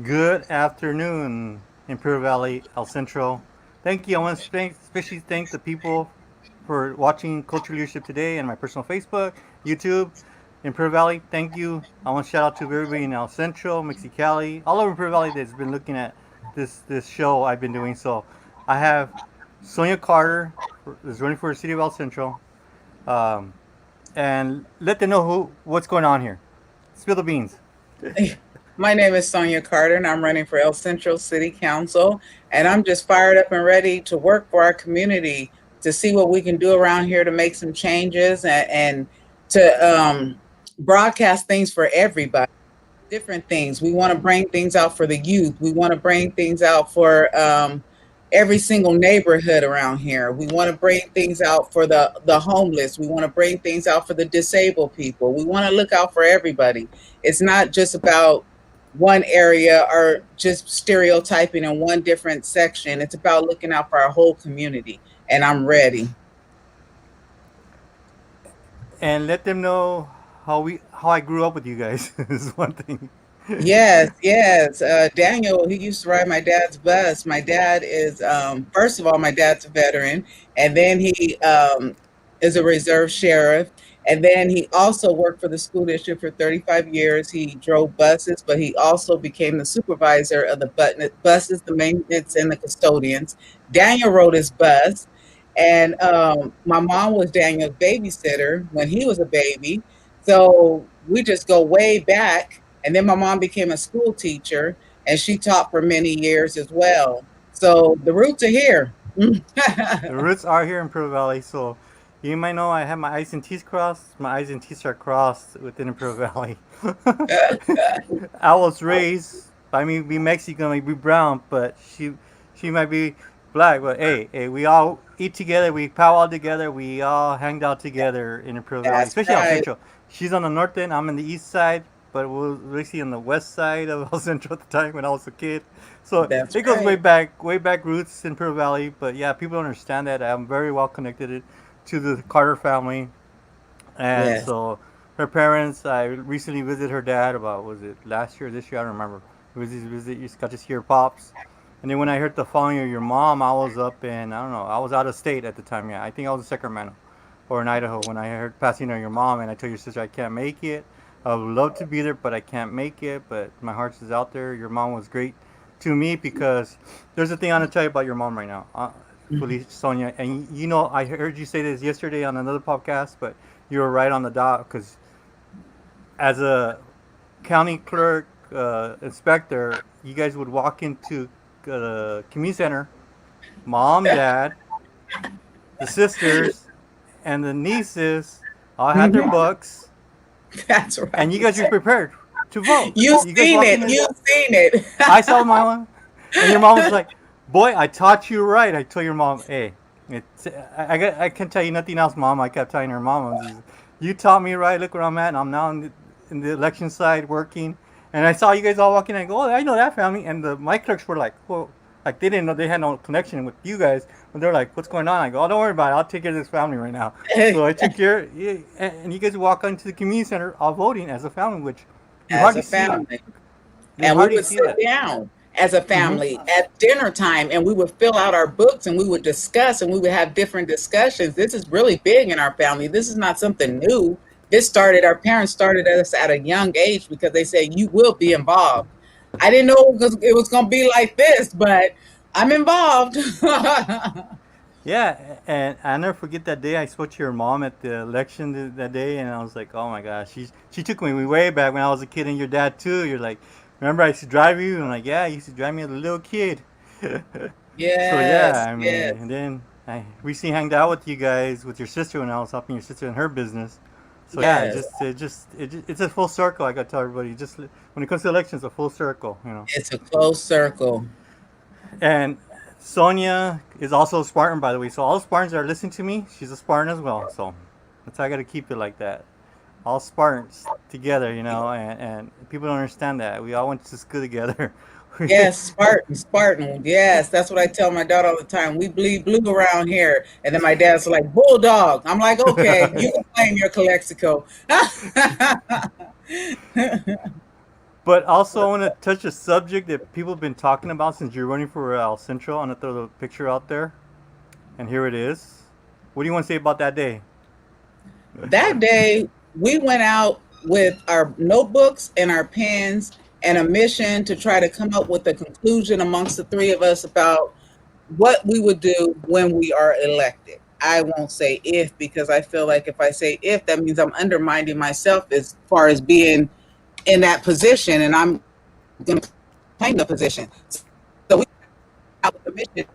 Good afternoon, Imperial Valley, El Centro. Thank you. I want to especially thank the people for watching Culture Leadership today and my personal Facebook, YouTube, Imperial Valley. Thank you. I want to shout out to everybody in El Centro, Mexicali, all over Imperial Valley that's been looking at this show I've been doing. So I have Sonia Carter is running for the city of El Centro, um, and let them know what's going on here. Spill the beans. My name is Sonia Carter, and I'm running for El Centro City Council. And I'm just fired up and ready to work for our community to see what we can do around here to make some changes and to broadcast things for everybody. Different things. We want to bring things out for the youth. We want to bring things out for every single neighborhood around here. We want to bring things out for the homeless. We want to bring things out for the disabled people. We want to look out for everybody. It's not just about one area or just stereotyping in one different section. It's about looking out for our whole community. And I'm ready. And let them know how I grew up with you guys is one thing. Yes, yes. Daniel, he used to ride my dad's bus. My dad is, first of all, my dad's a veteran, and then he is a reserve sheriff. And then he also worked for the school district for 35 years. He drove buses, but he also became the supervisor of the buses, the maintenance, and the custodians. Daniel rode his bus, and my mom was Daniel's babysitter when he was a baby. So we just go way back, and then my mom became a school teacher and she taught for many years as well. So the roots are here. The roots are here in Pearl Valley, so you might know I have my I's and T's crossed. My I's and T's are crossed within Pearl Valley. I was raised by me be Mexican, like be brown, but she might be black. But hey, we all eat together, we powwow together, we all hanged out together in the Pearl Valley, That's especially El right. Centro. She's on the north end, I'm on the east side, but we were actually on the west side of El Centro at the time when I was a kid. So That's it goes right. way back roots in Pearl Valley. But yeah, people don't understand that. I'm very well connected to the Carter family, and Yes. so her parents. I recently visited her dad about was it last year or this year? I don't remember. Visit. You got to see her pops. And then when I heard the following of your mom, I was up in I don't know. I was out of state at the time. Yeah, I think I was in Sacramento or in Idaho when I heard passing of your mom, and I told your sister I can't make it. I would love to be there, but I can't make it. But my heart is out there. Your mom was great to me because there's a thing I want to tell you about your mom right now, Mhm. Felice Sonia. And you know, I heard you say this yesterday on another podcast, but you were right on the dot because as a county clerk, inspector, you guys would walk into the community center, mom, dad, the sisters, and the nieces all had their Mhm. books, That's and you right. guys were prepared to vote. You've You guys seen walk it. in there. You've seen it. I saw my one, and your mom was like, "Boy, I taught you right." I told your mom, "Hey, I can't tell you nothing else, mom." I kept telling her mom, "You taught me right. Look where I'm at. And I'm now in the election side working." And I saw you guys all walking. And I go, "Oh, I know that family." And my clerks were like, "Well." Like they didn't know they had no connection with you guys, but they're like, "What's going on?" I go, "Oh, don't worry about it. I'll take care of this family right now." So I took care, yeah, and you guys walk into the community center all voting as a family, which you As hardly a see that. family. You And we hardly would see sit that. down as a Hmm. family at dinner time and we would fill out our books and we would discuss and we would have different discussions. This is really big in our family. This is not something new. Our parents started us at a young age because they said, you will be involved. I didn't know it was going to be like this, but I'm involved. Yeah, and I never forget that day I spoke to your mom at the election that day, and I was like, "Oh my gosh, she took me way back when I was a kid, and your dad too." You're like, "Remember I used to drive you?" And I'm like, "Yeah, you used to drive me as a little kid." So yeah, Yes, I mean, yes, and then I recently hanged out with you guys with your sister when I was helping your sister in her business. So yeah, yes. it's a full circle. I got to tell everybody, just when it comes to elections, a full circle, you know. It's a close circle. And Sonia is also a Spartan, by the way. So all Spartans that are listening to me, she's a Spartan as well. So that's how I got to keep it like that. All Spartans together, you know, and people don't understand that. We all went to school together. Yes, Spartan, Spartan. Yes, that's what I tell my daughter all the time. We bleed blue around here. And then my dad's like, Bulldog. I'm like, okay, you can claim your Calexico. But also, I want to touch a subject that people have been talking about since you're running for El Centro. I'm going to throw the picture out there. And here it is. What do you want to say about that day? That day, we went out with our notebooks and our pens and a mission to try to come up with a conclusion amongst the three of us about what we would do when we are elected. I won't say if, because I feel like if I say if, that means I'm undermining myself as far as being in that position, and I'm going to claim the position. So we out with the mission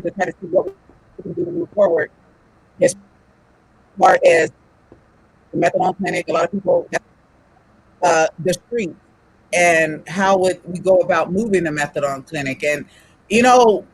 to try to see what we can do to move forward as far as the methadone clinic. A lot of people, the streets, and how would we go about moving the methadone clinic. And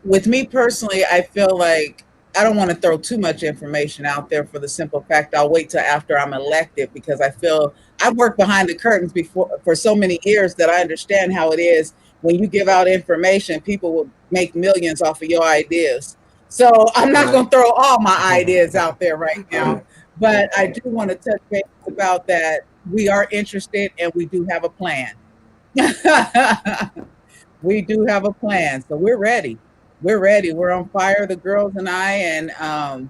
with me personally, I feel like I don't want to throw too much information out there, for the simple fact I'll wait till after I'm elected, because I feel I've worked behind the curtains before for so many years that I understand how it is when you give out information. People will make millions off of your ideas. So I'm not Right. going to throw all my ideas out there right now, but I do want to touch base about that. We are interested and we do have a plan. We do have a plan, so we're ready. We're ready. We're on fire, the girls and I, and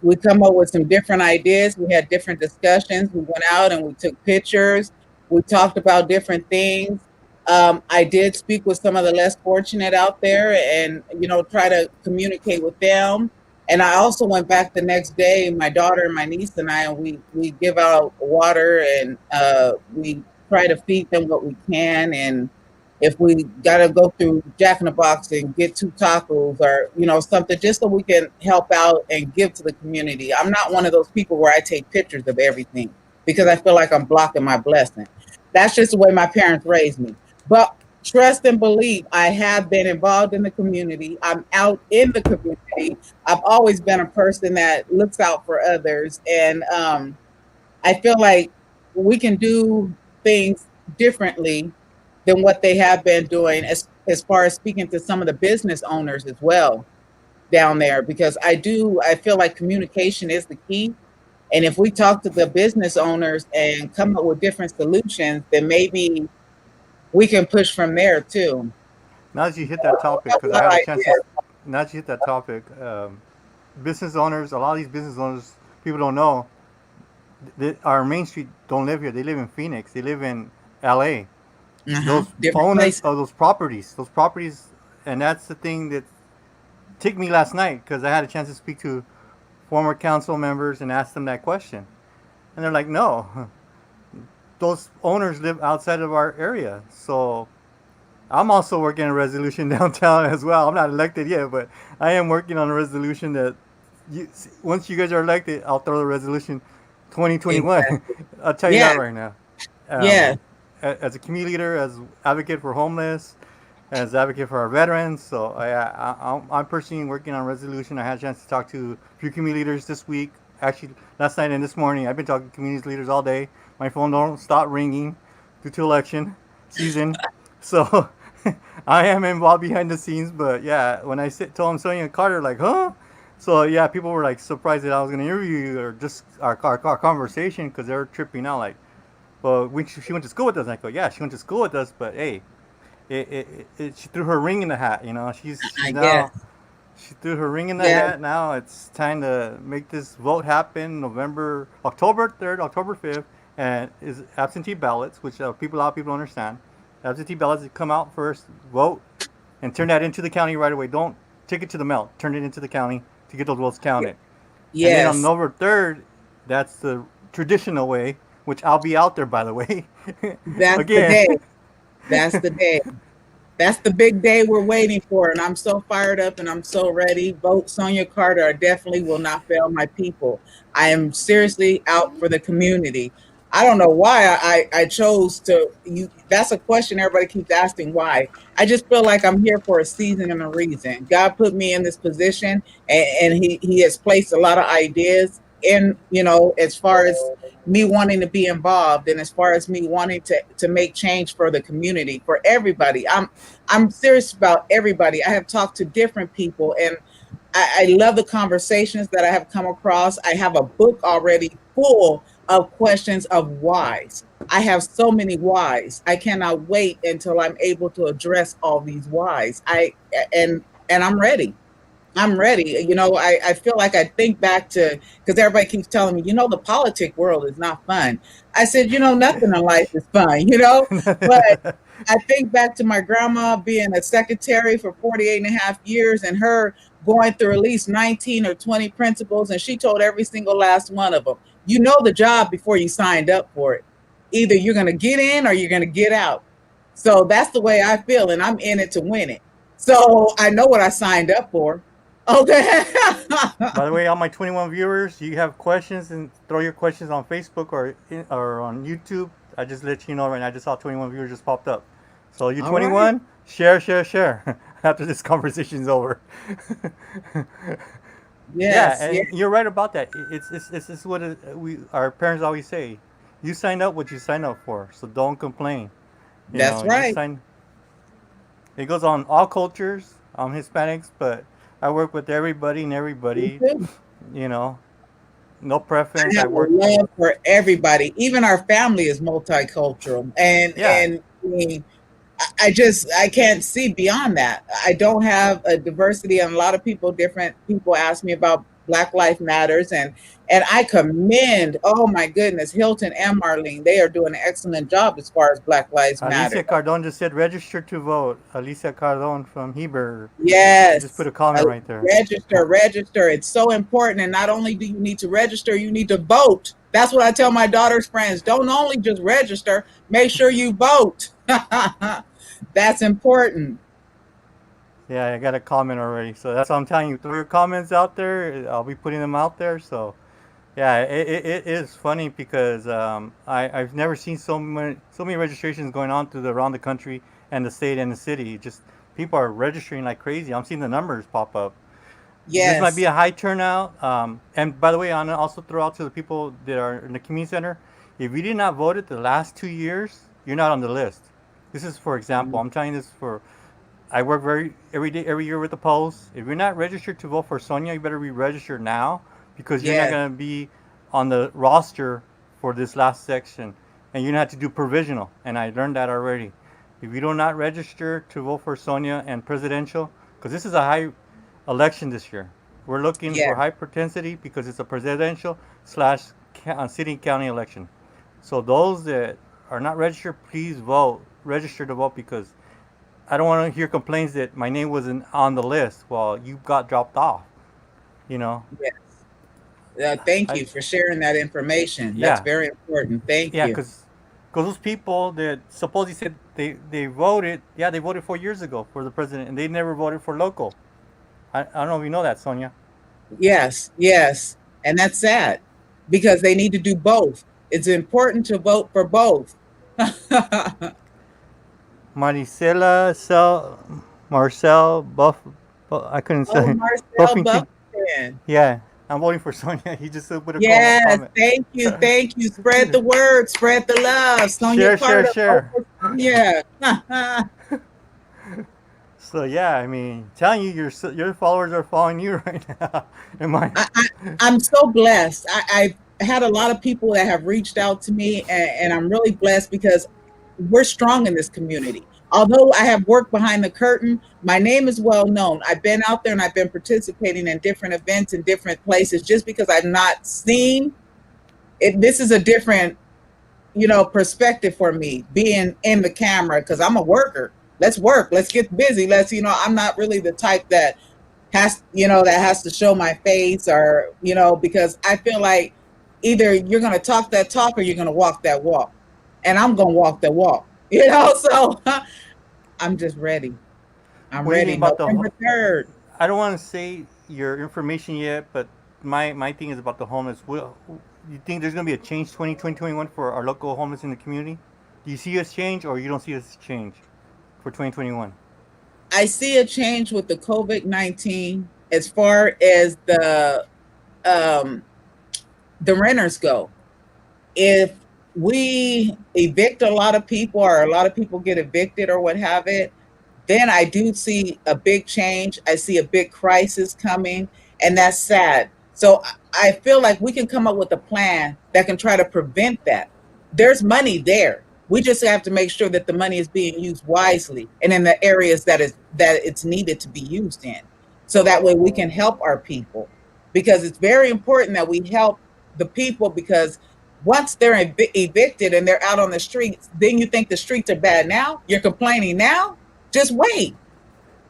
we come up with some different ideas. We had different discussions. We went out and we took pictures. We talked about different things. I did speak with some of the less fortunate out there, and try to communicate with them. And I also went back the next day. My daughter and my niece and I, and we give out water, and we try to feed them what we can. And if we got to go through Jack in the Box and get 2 tacos, or something, just so we can help out and give to the community. I'm not one of those people where I take pictures of everything, because I feel like I'm blocking my blessing. That's just the way my parents raised me. But trust and believe, I have been involved in the community. I'm out in the community. I've always been a person that looks out for others, and I feel like we can do things differently than what they have been doing, as far as speaking to some of the business owners as well down there, because I feel like communication is the key. And if we talk to the business owners and come up with different solutions, then maybe we can push from there too. Now that you hit that topic, because I had a chance to. Now that you hit that topic, business owners, a lot of these business owners, people don't know, our Main Street don't live here. They live in Phoenix. They live in LA. Those Different owners places. of those properties, and that's the thing that ticked me last night, because I had a chance to speak to former council members and ask them that question, and they're like, no, those owners live outside of our area. So I'm also working on a resolution downtown as well. I'm not elected yet, but I am working on a resolution that once you guys are elected, I'll throw the resolution 2021. Exactly. I'll tell you that Yeah. right now. Um, Yeah. as a community leader, as advocate for homeless, as advocate for our veterans. So I'm personally working on a resolution. I had a chance to talk to a few community leaders this week. Actually, last night and this morning, I've been talking to community leaders all day. My phone don't stop ringing due to election season. So I am involved behind the scenes. But yeah, when told them Sonia and Carter, like, huh? So yeah, people were like surprised that I was going to interview you, or just our conversation, because they were tripping out like, well, she went to school with us. And I go, yeah, she went to school with us, but hey, she threw her ring in the hat. She's I guess. now, she threw her ring in the Yeah. hat. Now it's time to make this vote happen. October 3rd, October 5th, and is absentee ballots, which a lot of people understand. Absentee ballots come out first, vote, and turn that into the county right away. Don't take it to the mail. Turn it into the county to get those votes counted. And then on Yes. November 3rd, that's the traditional way, which I'll be out there, by the way. That's the Again. day. That's the day. That's the big day we're waiting for, and I'm so fired up and I'm so ready. Vote Sonia Carter. I definitely will not fail my people. I am seriously out for the community. I don't know why I chose to. That's a question everybody keeps asking. Why? I just feel like I'm here for a season and a reason. God put me in this position, and He has placed a lot of ideas in, as far as me wanting to be involved, and as far as me wanting to make change for the community, for everybody. I'm serious about everybody. I have talked to different people, and I love the conversations that I have come across. I have a book already full of questions of whys. I have so many whys. I cannot wait until I'm able to address all these whys. And I'm ready. I'm ready. I feel like I think back to, because everybody keeps telling me, the politic world is not fun. I said, nothing in life is fun. But I think back to my grandma being a secretary for 48 and a half years and her going through at least 19 or 20 principals. And she told every single last one of them, you know the job before you signed up for it. Either you're going to get in or you're going to get out. So that's the way I feel. And I'm in it to win it. So I know what I signed up for. Okay. By the way, all my 21 viewers, you have questions and throw your questions on Facebook or on YouTube. I just let you know right now. I just saw 21 viewers just popped up. So you All right. 21, share after this conversation's over. Yeah, Yes. Yes. and you're right about that. It's what we our parents always say. You sign up what you sign up for, so don't complain. That's You right. sign. It goes on all cultures, Hispanics, but I work with everybody and Me everybody. too. You know, no I preference. have I a work. love for everybody. Even our family is multicultural. And Yeah, I mean, I can't see beyond that. I don't have a diversity, and a lot of different people ask me about Black Life Matters, and I commend, oh my goodness, Hilton and Marlene. They are doing an excellent job as far as Black Lives Matter. Alicia Cardon just said register to vote. Alicia Cardon from Heber. She just put Yes. a comment right there. Register. It's so important. And not only do you need to register, you need to vote. That's what I tell my daughter's friends. Don't only just register, make sure you vote. That's important. Yeah, I got a comment already. So that's what I'm telling you. Throw your comments out there. I'll be putting them out there. So yeah, it is funny because I've never seen so many registrations going on around the country and the state and the city. Just people are registering like crazy. I'm seeing the numbers pop up. This might be Yes. a high turnout. And by the way, I want to also throw out to the people that are in the community center. If you did not vote it the last 2 years, you're not on the list. This is for example. I'm telling you this for I work every day, every year with the polls. If you're not registered to vote for Sonia, you better be registered now because you're not Yes. going to be on the roster for this last section, and you're gonna have to do provisional. And I learned that already. If you do not register to vote for Sonia and presidential, because this is a high election this year, we're looking for Yes. high intensity because it's a presidential slash city and county election. So those that are not registered, please vote. Register to vote because I don't want to hear complaints that my name wasn't on the list while you got dropped off. You know, Yes. Thank I you for sharing that information. That's yeah very important. Thank yeah you. because those people that supposedly said they voted, yeah, they voted 4 years ago for the president and they never voted for local. I don't know if you know that, Sonia. Yes. Yes. And that's sad because they need to do both. It's important to vote for both. Maricela Marcel I couldn't Oh, say Marcel Buffington. Buffington. Yeah, I'm voting for Sonia. He just put a Yes, comment. thank you, thank you. Spread the word, spread the love. Sonia Carter, vote Share. for Sonia. So yeah, I mean, telling you, your followers are following you right now. Am I? I'm so blessed. I've had a lot of people that have reached out to me, and I'm really blessed because we're strong in this community. Although I have worked behind the curtain, my name is well known. I've been out there and I've been participating in different events in different places just because I've not seen it. This is a different, perspective for me being in the camera because I'm a worker. Let's work. Let's get busy. I'm not really the type that has to show my face or, because I feel like either you're going to talk that talk or you're going to walk that walk. And I'm going to walk the walk, so I'm just ready. I'm What do you ready. think about November 3rd. I don't want to say your information yet, but my thing is about the homeless. Will you think there's gonna be a change 2021 for our local homeless in the community? Do you see us change, or you don't see us change for 2021? I see a change with the COVID-19 as far as um, the renters go. If we evict a lot of people or a lot of people get evicted or what have it, then I do see a big change. I see a big crisis coming, and that's sad. So I feel like we can come up with a plan that can try to prevent that. There's money there. We just have to make sure that the money is being used wisely and in the areas that it's needed to be used in. So that way we can help our people. Because it's very important that we help the people, because once they're evicted and they're out on the streets, then you think the streets are bad now? You're complaining now? Just wait.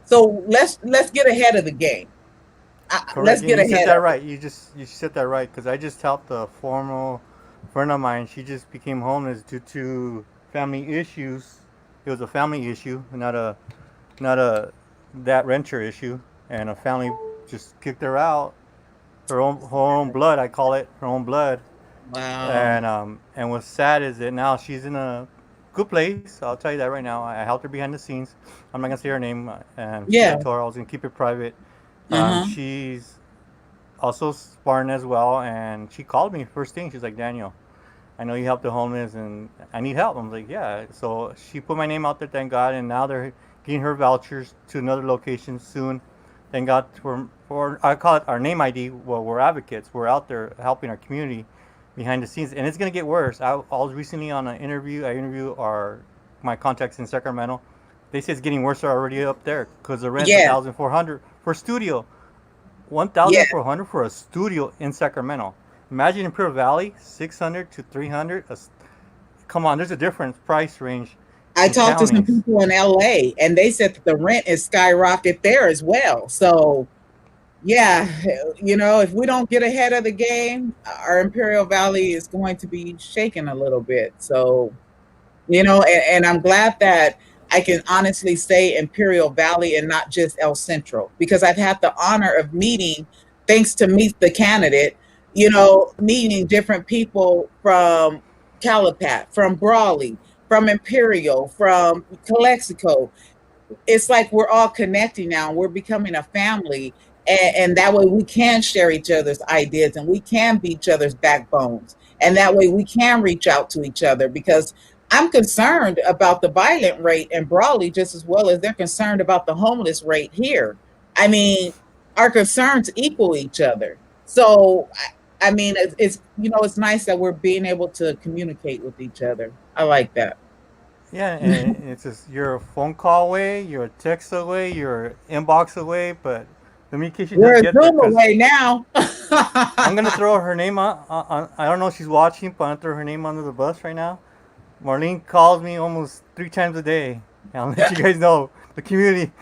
So let's get ahead of the game. Correct. Let's And get you said ahead that of it. right. You said that right because I just helped a former friend of mine. She just became homeless due to family issues. It was a family issue, not a that renter issue, and a family just kicked her out. Her own blood, I call it her own blood. Wow. And what's sad is that now she's in a good place. I'll tell you that right now. I helped her behind the scenes. I'm not gonna say her name, and I Yeah. told her I was gonna keep it private. Uh-huh. She's also Spartan as well, and she called me first thing. She's like, Daniel, I know you help the homeless, and I need help. I'm like, yeah. So she put my name out there, thank God, and now they're getting her vouchers to another location soon. Thank God for I call it our name ID. Well, we're advocates. We're out there helping our community behind the scenes, and it's gonna get worse. I was recently on an interview. I interviewed our my contacts in Sacramento. They say it's getting worse already up there because the rent's a Yeah. thousand four hundred for a studio. Yeah. 1,400 for a studio in Sacramento. Imagine in Pure Valley, 600 to 300. Come on, there's a different price range I in talked to some counties. people in LA and they said that the rent is skyrocket there as well. So yeah, if we don't get ahead of the game, our Imperial Valley is going to be shaken a little bit. So and I'm glad that I can honestly say Imperial Valley and not just El Centro, because I've had the honor of meeting, thanks to Meet the Candidate, meeting different people from Calipat, from Brawley, from Imperial, from Calexico. It's like we're all connecting now. We're becoming a family. And that way we can share each other's ideas and we can be each other's backbones. And that way we can reach out to each other, because I'm concerned about the violent rate in Brawley just as well as they're concerned about the homeless rate here. I mean, our concerns equal each other. So, I mean, it's nice that we're being able to communicate with each other. I like that. Yeah, and it's just you're a phone call away, you're a text away, you're inbox away, but the communication does We're a get there Zoom because away now. I'm gonna throw her name on. I don't know if she's watching, but I'm gonna throw her name under the bus right now. Marlene calls me almost 3 times a day. And I'll let you guys know the community.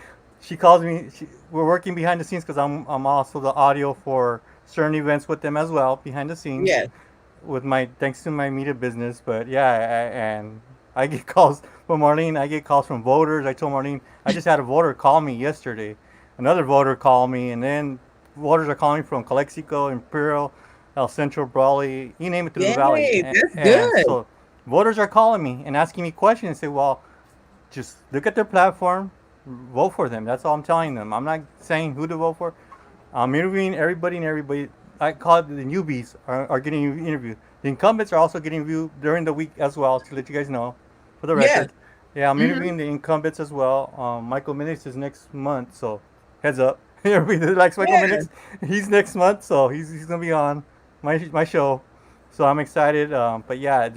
She calls me. We're working behind the scenes because I'm also the audio for certain events with them as well behind the scenes Yes. with my thanks to my media business. But yeah, and I get calls from Marlene. I get calls from voters. I told Marlene I just had a voter call me yesterday. Another voter called me, and then voters are calling from Calexico, Imperial, El Centro, Brawley, you name it through the valley. Yay, And, that's and good. so voters are calling me and asking me questions and say, well, just look at their platform, vote for them. That's all I'm telling them. I'm not saying who to vote for. I'm interviewing everybody and everybody. I call it the newbies are getting interviewed. The incumbents are also getting interviewed during the week as well, to let you guys know, for the Yes. record. Yeah, I'm Hmm. interviewing the incumbents as well. Michael Minix is next month, so heads up. Everybody that likes Michael Yeah. Minix, he's next month, so he's gonna be on my show. So I'm excited. But yeah,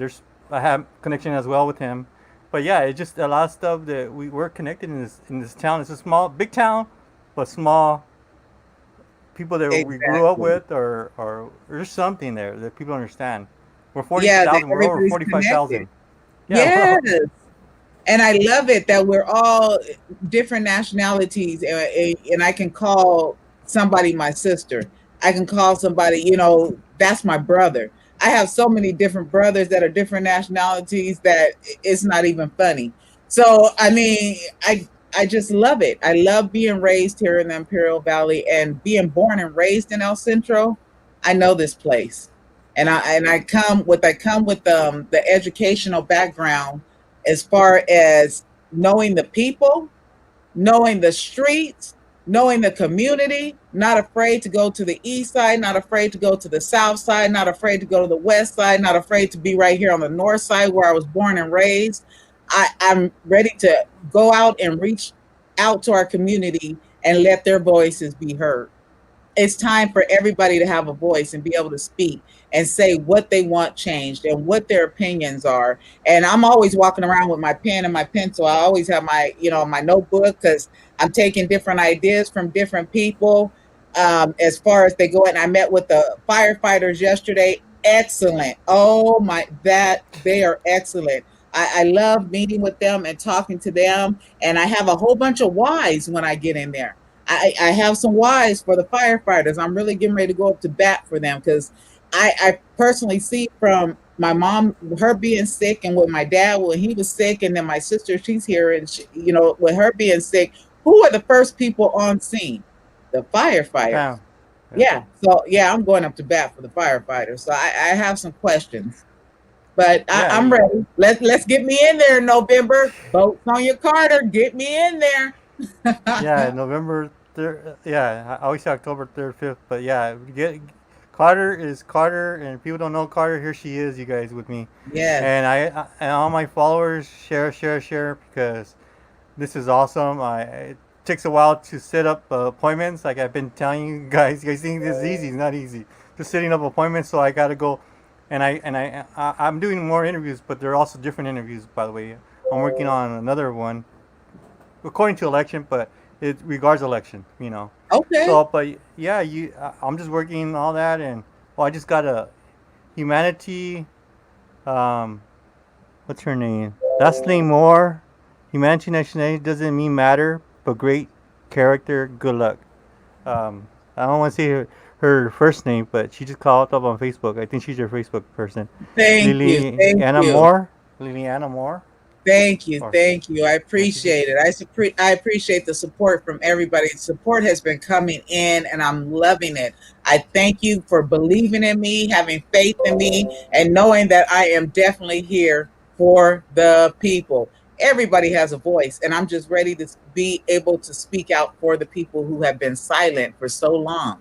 I have connection as well with him. But yeah, it's just a lot of stuff that we're connected in this town. It's a small, big town, but small people that we grew up Exactly. with, or there's something there that people understand. We're Yeah, that 40,000. We're over everybody's connected. 45,000. Yeah, we're Yes. And I love it that we're all different nationalities, and I can call somebody my sister. I can call somebody, that's my brother. I have so many different brothers that are different nationalities that it's not even funny. So, I mean, I just love it. I love being raised here in the Imperial Valley and being born and raised in El Centro. I know this place. And I come with the educational background as far as knowing the people, knowing the streets, knowing the community, not afraid to go to the east side, not afraid to go to the south side, not afraid to go to the west side, not afraid to be right here on the north side where I was born and raised. I'm ready to go out and reach out to our community and let their voices be heard. it's time for everybody to have a voice and be able to speak and say what they want changed and what their opinions are. And I'm always walking around with my pen and my pencil. I always have my, my notebook, because I'm taking different ideas from different people. As far as they go, and I met with the firefighters yesterday. Excellent. Oh my, that they are excellent. I love meeting with them and talking to them. And I have a whole bunch of whys when I get in there. I have some whys for the firefighters. I'm really getting ready to go up to bat for them, because I personally see from my mom, her being sick, and with my dad when he was sick, and then my sister, she's here, and with her being sick, who are the first people on scene? The firefighters. Bam. Yeah. Yeah. So yeah, I'm going up to bat for the firefighters. So I have some questions, but Yeah. I'm ready. Let's get me in there in November. Vote Sonia Carter. Get me in there. Yeah, November 3rd. Yeah, I always say October 3rd, 5th, but yeah, get Carter is Carter, and if people don't know Carter, here she is, you guys, with me. Yes. And and all my followers share, share, share, because this is awesome. It takes a while to set up appointments. Like I've been telling you guys, think this is easy. It's not easy. Just setting up appointments. So I gotta go, and I'm doing more interviews, but they're also different interviews. By the way, I'm working on another one according to election, but it regards election. Okay. So, but yeah, I'm just working all that, and well, I just got a humanity. Um, what's her name? Leslie Moore. Humanity nationality doesn't mean matter, but great character. Good luck. I don't want to say her first name, but she just called up on Facebook. I think she's your Facebook person. Thank you. Lily Thank Anna you. Moore. Lily Anna Moore. Thank you. Or Thank you. I yeah, she just appreciate it. I appreciate the support from everybody. Support has been coming in, and I'm loving it. I thank you for believing in me, having faith in me, and knowing that I am definitely here for the people. Everybody has a voice, and I'm just ready to be able to speak out for the people who have been silent for so long.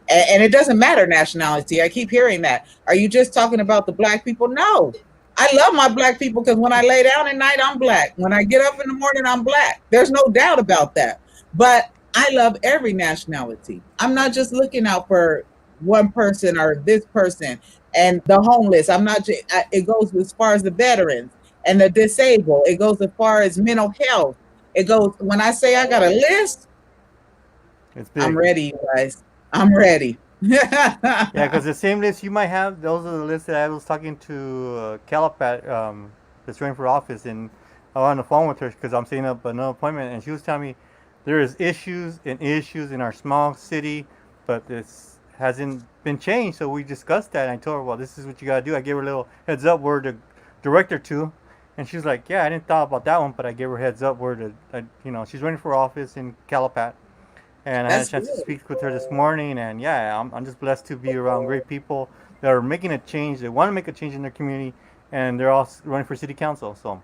And it doesn't matter nationality. I keep hearing that. Are you just talking about the black people? No. I love my black people, because when I lay down at night, I'm black. When I get up in the morning, I'm black. There's no doubt about that. But I love every nationality. I'm not just looking out for one person or this person and the homeless. I'm not just, it goes as far as the veterans and the disabled. It goes as far as mental health. It goes, when I say I got a list, it's I'm big. ready, you guys. I'm ready. Yeah, because the same list you might have, those are the lists that I was talking to Calipat, that's running for office, and I was on the phone with her because I'm setting up another appointment, and she was telling me there is issues and issues in our small city, but this hasn't been changed. So we discussed that, and I told her, well, this is what you gotta do. I gave her a little heads up where to direct her to, and she was like, yeah, I didn't thought about that one, but I gave her heads up where to, she's running for office in Calipat, and I had a That's chance to good. speak with her this morning. And yeah, I'm just blessed to be around great people that are making a change. They want to make a change in their community, and they're all running for city council. So,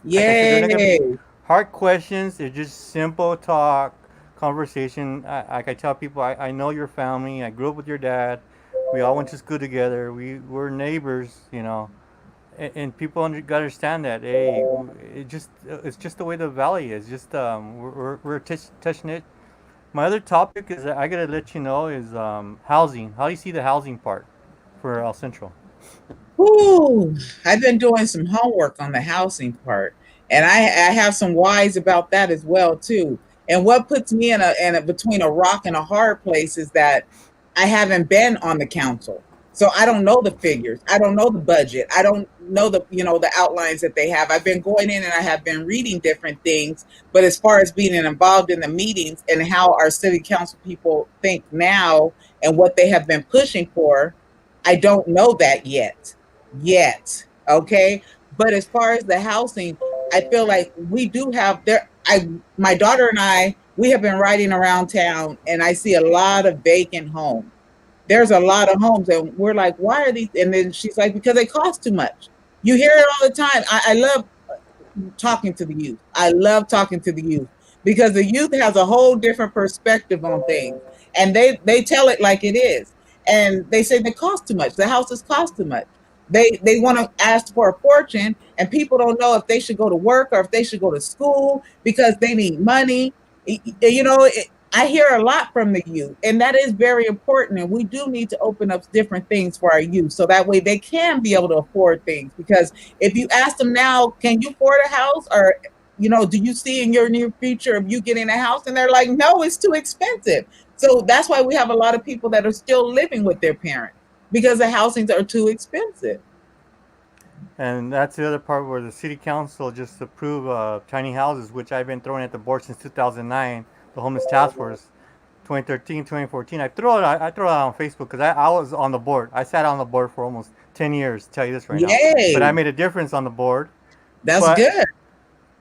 like I said, they're not gonna be Yay. hard questions. They're just simple talk, conversation. Like I tell people, I know your family. I grew up with your dad. We all went to school together. We were neighbors, and people got to understand that. Hey, it's just the way the valley is. Just we're touching it. My other topic is that I gotta let you know is housing. How do you see the housing part for El Centro? Whew, I've been doing some homework on the housing part, and I have some whys about that as well too. And what puts me in a between a rock and a hard place is that I haven't been on the council, so I don't know the figures. I don't know the budget. I don't know the outlines that they have. I've been going in and I have been reading different things, but as far as being involved in the meetings and how our city council people think now and what they have been pushing for, I don't know that yet. Okay. But as far as the housing, I feel like we do have there. My daughter and we have been riding around town, and I see a lot of vacant homes. There's a lot of homes, and we're like, why are these? And then she's like, because they cost too much. You hear it all the time. I love talking to the youth. I love talking to the youth, because the youth has a whole different perspective on things, and they tell it like it is. And they say they cost too much. The houses cost too much. They want to ask for a fortune, and people don't know if they should go to work or if they should go to school because they need money. You know, I hear a lot from the youth, and that is very important. And we do need to open up different things for our youth so that way they can be able to afford things. Because if you ask them now, can you afford a house? Or, do you see in your near future of you getting a house? And they're like, no, it's too expensive. So that's why we have a lot of people that are still living with their parents because the housings are too expensive. And that's the other part where the city council just approved tiny houses, which I've been throwing at the board since 2009, the homeless task force, 2013, 2014. I throw it out on Facebook because I was on the board. I sat on the board for almost 10 years, to tell you this right now. But I Yay. made a difference on the board. That's But good.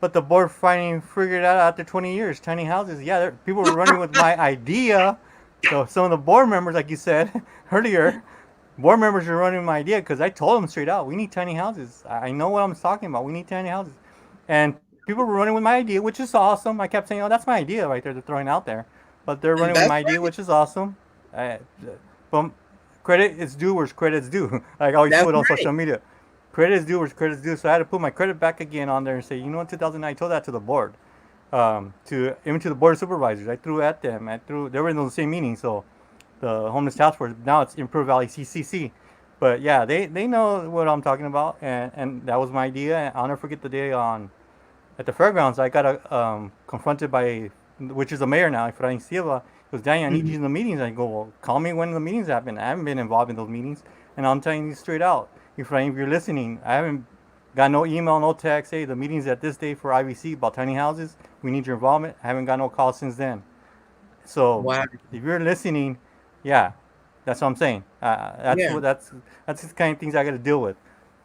but the board finally figured out after 20 years, tiny houses. Yeah, people were running with my idea. So some of the board members, like you said earlier, board members are running my idea because I told them straight out, we need tiny houses. I know what I'm talking about. We need tiny houses. And people were running with my idea, which is awesome. I kept saying, oh, that's my idea right there. They're throwing out there. But they're running with That's my idea, right. which is awesome. Uh, but credit is due where credit's due. I always That's put on right. social media. Credit is due where credit's due. So I had to put my credit back again on there and say, you know what, 2009, I told that to the board, to even to the board of supervisors. I threw at them. They were in the same meeting. So the homeless task force, now it's Improve Valley CCC. But yeah, they know what I'm talking about, and that was my idea. And I'll never forget the day on at the fairgrounds. I got confronted by, which is the mayor now, Efrain Silva. He goes, Daniel, I need you Mhm. in the meetings. I go, well, call me when the meetings happen. I haven't been involved in those meetings, and I'm telling you straight out, Efrain, if you're listening, I haven't got no email, no text. Hey, the meeting's at this day for IVC about tiny houses. We need your involvement. I haven't got no call since then. So Wow. if you're listening, yeah, that's what I'm saying. Yeah. That's the kind of things I got to deal with.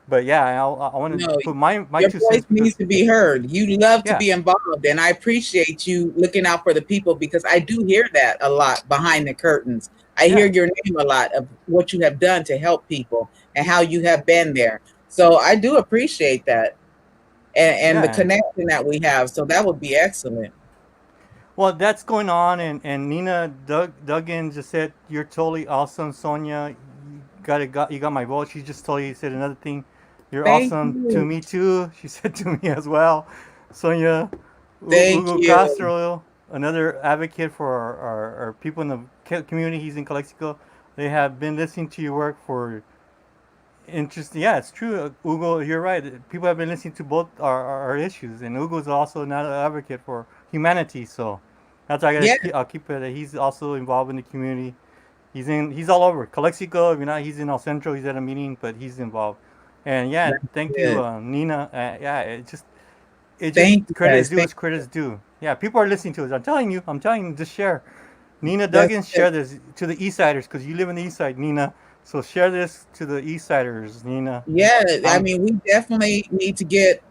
But yeah, I want to No, put my your two voice cents needs because to be heard. You love to yeah, be involved, and I appreciate you looking out for the people because I do hear that a lot behind the curtains. I hear yeah, your name a lot of what you have done to help people and how you have been there. So I do appreciate that and the yeah. And connection that we have. So that would be excellent. well, that's going on. And Nina Duggan just said you're totally awesome, Sonia. You got my vote. She just totally said another thing. You're Thank awesome to you. me too. She said to me as well, Sonia. Thank Hugo you. Castro, another advocate for our people in the community. He's in Calexico. They have been listening to your work for interesting. Yeah, it's true. Hugo, you're right. People have been listening to both our issues, and Hugo's also not an advocate for humanity. So that's why Yeah, I'll keep it. He's also involved in the community. He's all over Calexico. If you're not, he's in El Centro. He's at a meeting, but he's involved. And yeah, that's thank you, good. Nina. Yeah, it just Thank you credit is guys. due Thank as credit you. is due. Yeah, people are listening to us. I'm telling you, just share. Nina That's Duggan, good. share this to the East Siders because you live in the East Side, Nina. So share this to the East Siders, Nina. Yeah, I Um, mean, we definitely need to get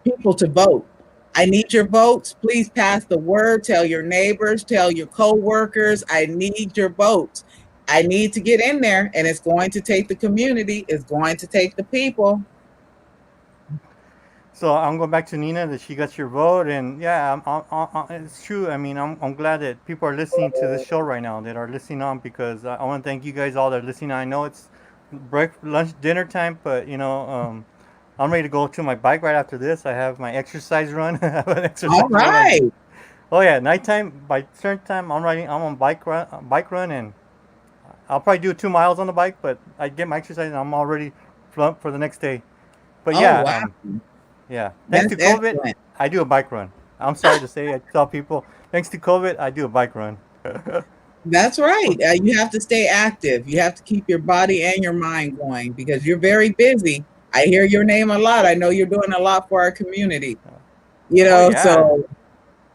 people to vote. I need your votes. Please pass the word. Tell your neighbors, tell your co-workers. I need your votes. I need to get in there, and it's going to take the community. It's going to take the people. so I'm going back to Nina that she got your vote, and yeah, it's true. I mean, I'm glad that people are listening to this show right now, that are listening on, because I want to thank you guys all that are listening. I know it's break, lunch, dinner time, but I'm ready to go to my bike right after this. I have my exercise run. I have an All exercise run. right. Oh yeah, nighttime by certain time I'm riding. I'm on bike run, and I'll probably do 2 miles on the bike, but I get my exercise and I'm all ready for the next day. But Oh, yeah, wow. yeah. Thanks That's to COVID, excellent. I do a bike run. I'm sorry to say, I tell people, thanks to COVID, I do a bike run. That's right. Well, You have to stay active. You have to keep your body and your mind going because you're very busy. I hear your name a lot. I know you're doing a lot for our community. oh yeah, So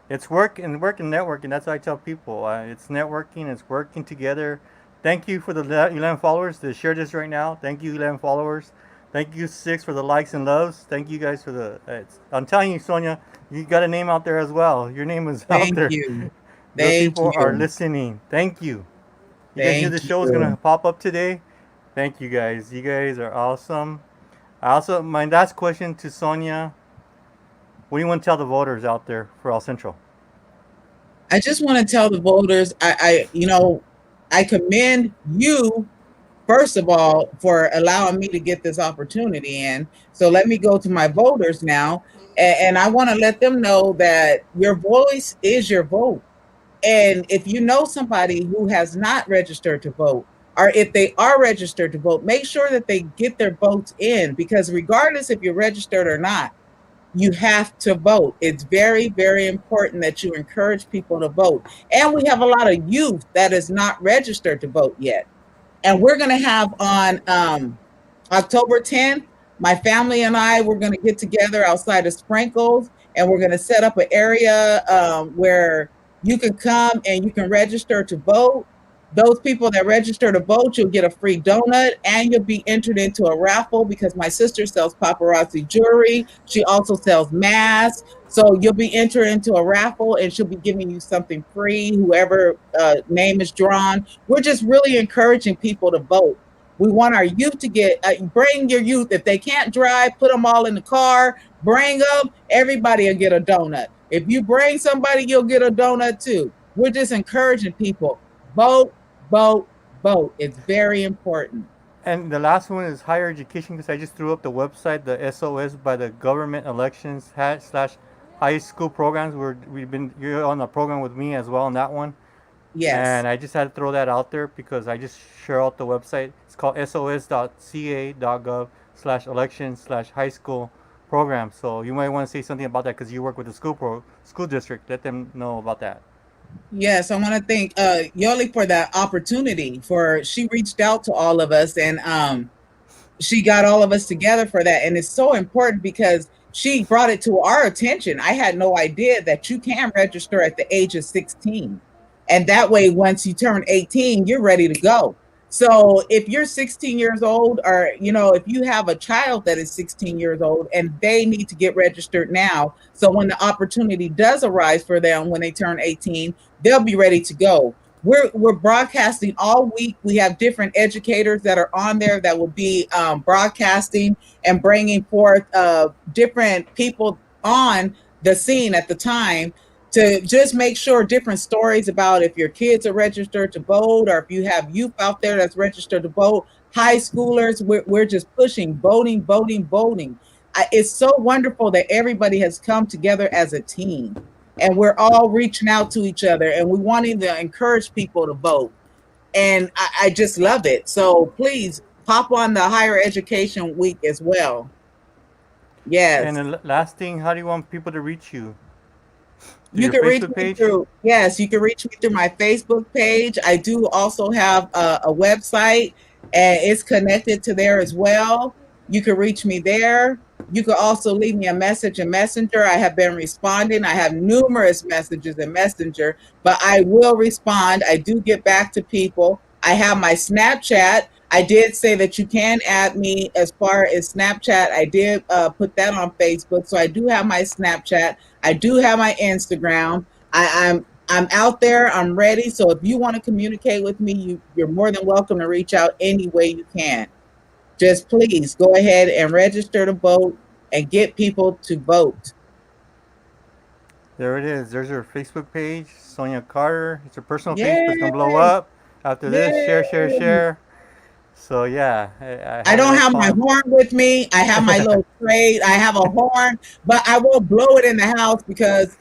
it's work and networking. That's what I tell people. It's networking. It's working together. Thank you for the 11 followers to share this right now. Thank you, 11 followers. Thank you, 6, for the likes and loves. Thank you guys for the. I'm telling you, Sonia, you got a name out there as well. Your name is out thank there. you. The Thank people are you. listening. Thank you. You guys knew Thank the show was you. gonna pop up today. Thank you guys. You guys are awesome. I also my last question to Sonia. What do you want to tell the voters out there for El Central? I just want to tell the voters, I commend you, first of all, for allowing me to get this opportunity in. So let me go to my voters now. And I want to let them know that your voice is your vote. And if you know somebody who has not registered to vote, or if they are registered to vote, make sure that they get their votes in, because regardless if you're registered or not, you have to vote. It's very, very important that you encourage people to vote. And we have a lot of youth that is not registered to vote yet. And we're going to have on October 10th, my family and I, we're going to get together outside of Sprinkles, and we're going to set up an area where you can come and you can register to vote. Those people that register to vote, you'll get a free donut, and you'll be entered into a raffle, because my sister sells paparazzi jewelry. She also sells masks. So you'll be entered into a raffle, and she'll be giving you something free, whoever name is drawn. We're just really encouraging people to vote. We want our youth to bring your youth. If they can't drive, put them all in the car, bring them, everybody will get a donut. If you bring somebody, you'll get a donut too. We're just encouraging people. Vote, vote, vote. It's very important. And the last one is higher education, because I just threw up the website, the SOS by the government elections slash high school programs. You're on a program with me as well on that one. Yes. And I just had to throw that out there because I just share out the website. It's called sos.ca.gov slash election slash high school program. So you might want to say something about that because you work with the school district. Let them know about that. Yes, I want to thank Yoli for that opportunity. For she reached out to all of us, and she got all of us together for that. And it's so important because she brought it to our attention. I had no idea that you can register at the age of 16. And that way, once you turn 18, you're ready to go. So if you're 16 years old, or, if you have a child that is 16 years old and they need to get registered now, so when the opportunity does arise for them when they turn 18, they'll be ready to go. We're broadcasting all week. We have different educators that are on there that will be broadcasting and bringing forth different people on the scene at the time, to just make sure different stories about if your kids are registered to vote, or if you have youth out there that's registered to vote, high schoolers. We're just pushing voting, voting, voting. It's so wonderful that everybody has come together as a team, and we're all reaching out to each other, and we wanting to encourage people to vote. And I just love it. So please pop on the higher education week as well. And Yes. the last thing, how do you want people to reach you? Through You your can reach Facebook me page? through, yes, you can reach me through my Facebook page. I do also have a website, and it's connected to there as well. You can reach me there. You can also leave me a message in Messenger. I have been responding. I have numerous messages in Messenger, but I will respond. I do get back to people. I have my Snapchat. I did say that you can add me as far as Snapchat. I did put that on Facebook. So I do have my Snapchat. I do have my Instagram. I'm out there. I'm ready. So if you want to communicate with me, you're more than welcome to reach out any way you can. Just please go ahead and register to vote and get people to vote. There it is. There's her Facebook page, Sonia Carter. It's her personal page, but it's gonna blow Yay! up after this. Share, share, Yay! share. So yeah, I I had it don't all have my planned. horn with me. I have my little trade. I have a horn, but I won't blow it in the house because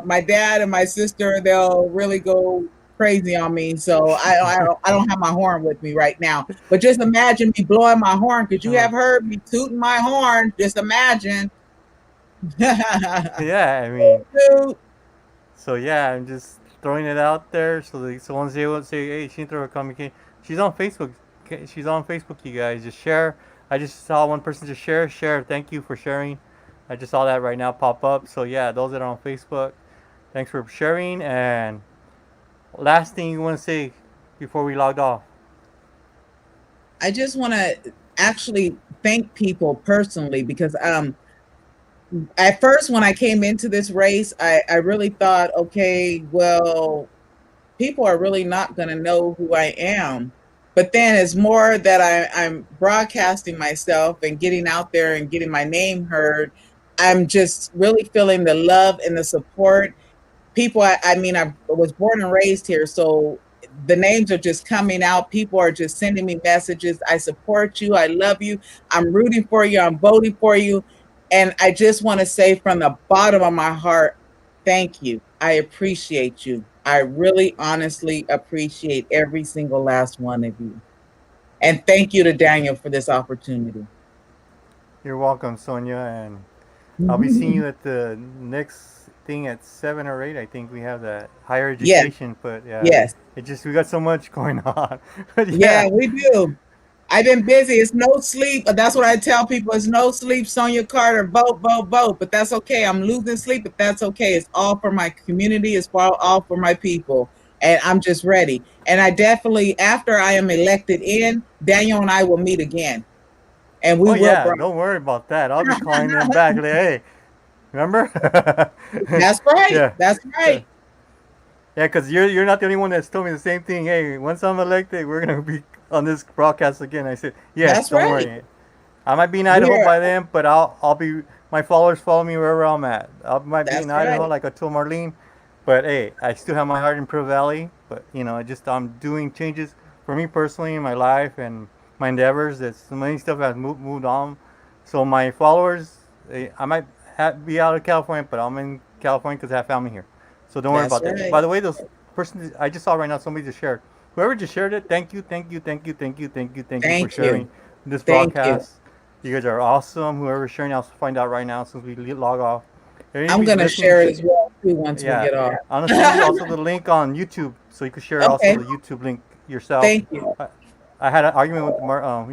my dad and my sister, they'll really go crazy on me. So I don't have my horn with me right now. But just imagine me blowing my horn, because you have heard me tooting my horn. Just imagine. Yeah, I mean, Toot. so yeah, I'm just throwing it out there so that someone say, will say, hey, Shintaro Kamike. She's on Facebook. Okay, she's on Facebook, you guys. Just share. I just saw one person just share. Thank you for sharing. I just saw that right now pop up. So yeah, those that are on Facebook, thanks for sharing. And last thing you want to say before we logged off? I just want to actually thank people personally, because at first when I came into this race, I really thought, okay, well, people are really not going to know who I am. But then it's more that I'm broadcasting myself and getting out there and getting my name heard. I'm just really feeling the love and the support. People, I mean, I was born and raised here, so the names are just coming out. People are just sending me messages. I support you. I love you. I'm rooting for you. I'm voting for you. And I just want to say from the bottom of my heart, thank you. I appreciate you. I really honestly appreciate every single last one of you. And thank you to Daniel for this opportunity. You're welcome, Sonia, and I'll be seeing you at the next thing at 7 or 8. I think we have that higher Yes, education, but yeah, yes. it just we got so much going on. But Yeah, yeah, we do. I've been busy. It's no sleep. But that's what I tell people. It's no sleep. Sonia Carter, vote, vote, vote. But that's okay. I'm losing sleep, but that's okay. It's all for my community. It's all for my people. And I'm just ready. And I definitely, after I am elected in, Daniel and I will meet again. And we oh will, yeah, bro. don't worry about that. I'll be calling them back. Like, hey, remember? That's right. Yeah. That's Uh, right. Yeah, because you're not the only one that's told me the same thing. Hey, once I'm elected, we're gonna be on this broadcast again. I said, yes, That's don't right. worry. I might be in Idaho We're by then, but I'll be my followers follow me wherever I'm at. I might be in that's Idaho, right. like I told Marlene, but hey, I still have my heart in Pearl Valley. But I just I'm doing changes for me personally in my life and my endeavors. That so many stuff has moved on. So my followers, I might be out of California, but I'm in California because I have family here. So don't worry That's about that. By right. the way, those persons I just saw right now, somebody just shared. Whoever just shared it, thank you, thank you, thank you, thank you, thank you, thank you for Thank you. sharing this Thank you. broadcast. You guys are awesome. Whoever's sharing, I'll find out right now since we log off. If I'm anybody's gonna listening, share it as well too once we yeah, get off. I'm gonna send you also the link on YouTube so you can share also Okay. the YouTube link yourself. Thank you. I, I had an argument with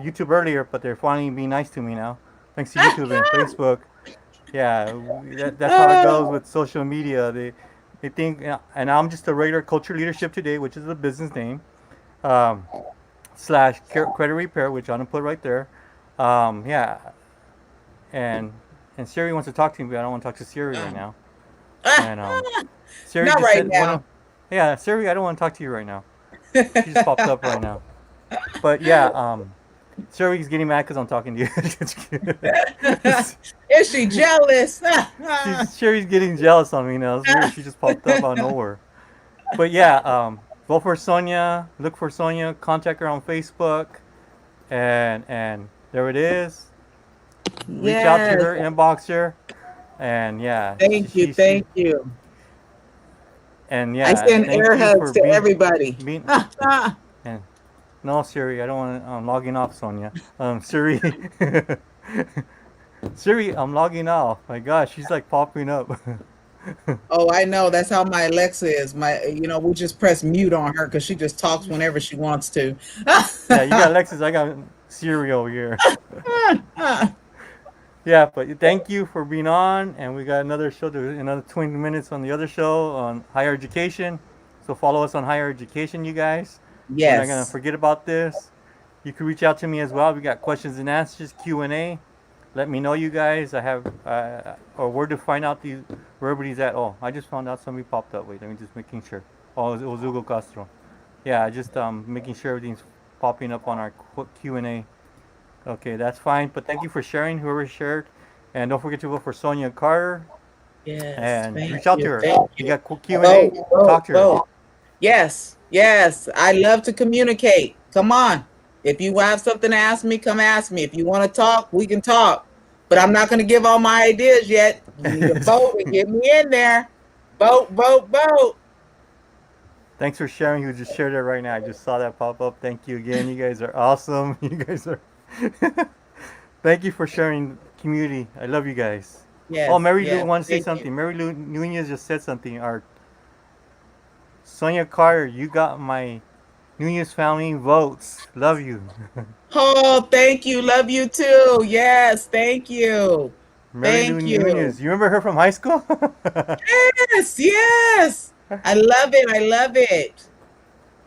YouTube earlier, but they're finally being nice to me now, thanks to YouTube and Facebook. Yeah, that's how it goes Oh, with social media. They think, and I'm just a regular culture leadership today, which is the business name. Um, Slash credit repair, which I'm gonna put right there. Yeah, and Siri wants to talk to me, but I don't want to talk to Siri right oh. now. And Siri Not just right said one now. of, yeah, Siri, I don't want to talk to you right now. She just popped up right now. But yeah, Siri's getting mad because I'm talking to you. Is she jealous? Sherry's getting jealous on me now. It's weird. She just popped up out of nowhere. But yeah, vote for Sonia. Look for Sonia. Contact her on Facebook, and there it is. Reach out to Yes. her, inbox her, and yeah, Thank you. she Thank you. and I yeah, send thank air you for hugs to everybody. being and no Siri, I don't want to. I'm logging off, Sonia. Siri, Siri, I'm logging off. My gosh, she's like popping up. Oh, I know. That's how my Alexa is. We just press mute on her because she just talks whenever she wants to. Yeah, you got Alexis, I got Siri over here. Yeah, but thank you for being on, and we got another show, another 20 minutes on the other show on higher education. So follow us on higher education, you guys. We're not gonna Yes. forget about this. You can reach out to me as well. We got questions and answers, Q&A. Let me know, you guys. I have or where to find out where everybody's at. Oh, I just found out somebody popped up. Wait, let me just making sure. Oh, it was Hugo Castro. Yeah, just making sure everything's popping up on our Q&A. Okay, that's fine. But thank you for sharing, whoever shared. And don't forget to vote for Sonia Carter Yes. and Thank reach out to you. her. Thank You you. got Q&A? Vote, vote, Talk to her. vote. Yes. Yes. I love to communicate. Come on. If you have something to ask me, come ask me. If you want to talk, we can talk. But I'm not going to give all my ideas yet. You need to vote and get me in there. Vote, vote, vote. Thanks for sharing. You just shared it right now. I just saw that pop up. Thank you again. You guys are awesome. You guys are. Thank you for sharing, community. I love you guys. Oh, Yes. Mary Lou Yes. wants to say Thank you. something. Mary Lou Nunez just said something. Our Sonia Carter, you got my Nunez family votes. Love you. Oh, thank you. Love you too. Yes. Thank you. Mary Lou Thank you. Nunez. You remember her from high school? Yes. Yes. I love it. I love it.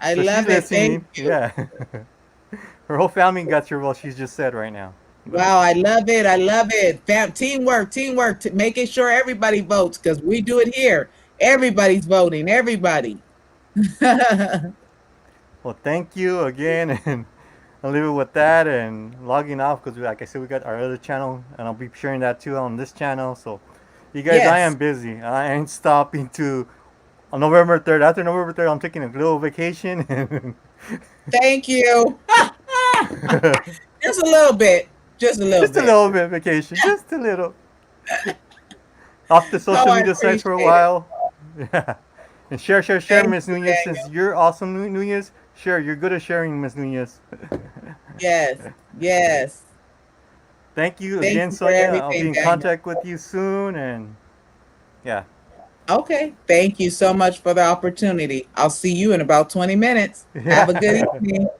I So she's love it. Thank listening. you. Yeah. Her whole family got your well, she's just said right now. But Wow, I love it. I love it. Teamwork, teamwork, making sure everybody votes because we do it here. Everybody's voting. Everybody. well, thank you again, and I'll leave it with that and logging off because, like I said, we got our other channel, and I'll be sharing that too on this channel. So, you guys, I Yes. am busy. I ain't stopping to on November 3rd. After November 3rd, I'm taking a little vacation. Thank you. Just a little bit. Just a little Just a bit. little bit vacation, just a little. Off the Oh, social I media sites for a appreciate it. while. Yeah. And share, Thank Miss you, Nunez. Since Daniel. you're awesome, Nunez, share. You're good at sharing, Miss Nunez. Yes, yes. Thank you Thank again, you for Sonia. I'll be everything, in Daniel. contact with you soon. And yeah. Okay. Thank you so much for the opportunity. I'll see you in about 20 minutes. Have a good Yeah. evening.